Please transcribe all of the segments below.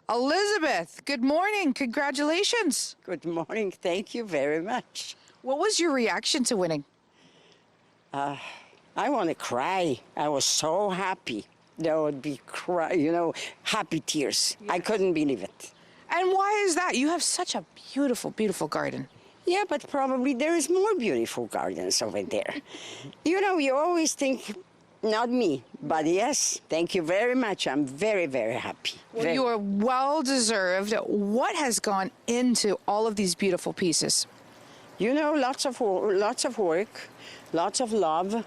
Elizabeth, good morning. Congratulations. Good morning. Thank you very much. What was your reaction to winning? I want to cry. I was so happy. There would be happy tears. I couldn't believe it. And why is that? You have such a beautiful, beautiful garden. Yeah, but probably there is more beautiful gardens over there. You always think, not me, but yes, thank you very much. I'm very, very happy. Well, you are well-deserved. What has gone into all of these beautiful pieces? Lots of work, lots of love,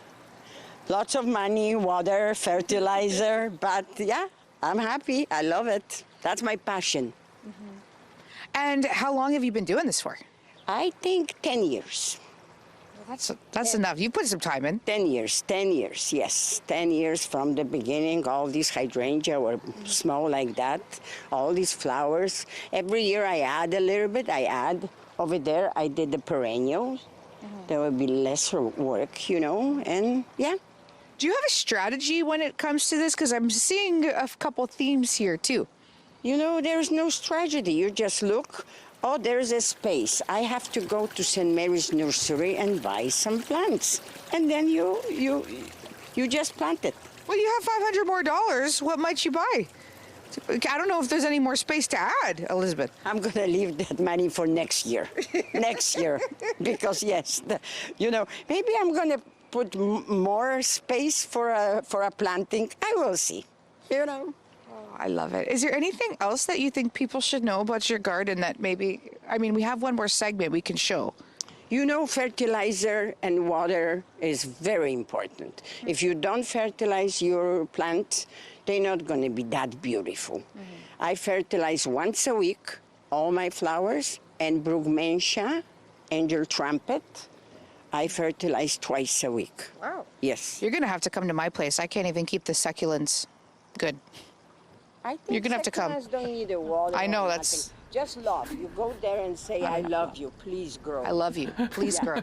lots of money, water, fertilizer. But yeah, I'm happy. I love it. That's my passion. And how long have you been doing this for? I think 10 years. That's enough. You put some time in. 10 years, yes. 10 years from the beginning. All these hydrangea were small like that. All these flowers. Every year I add a little bit. Over there, I did the perennial. There will be less work, and yeah. Do you have a strategy when it comes to this? Because I'm seeing a couple themes here, too. There's no strategy. You just look. Oh, there's a space. I have to go to St. Mary's Nursery and buy some plants. And then you just plant it. Well, you have $500 more. What might you buy? I don't know if there's any more space to add, Elizabeth. I'm going to leave that money for next year. Next year. Because, yes, maybe I'm going to put more space for a planting. I will see, Oh, I love it. Is there anything else that you think people should know about your garden that maybe, we have one more segment we can show. Fertilizer and water is very important. If you don't fertilize your plants, they're not going to be that beautiful. I fertilize once a week all my flowers, and brugmansia, angel trumpet, I fertilize twice a week. Wow. Yes. You're going to have to come to my place. I can't even keep the succulents good. I think You're going to have to come. succulents don't need a water. I know, or that's... nothing. Just love. You go there and say, I love you. Please grow. I love you. Please grow.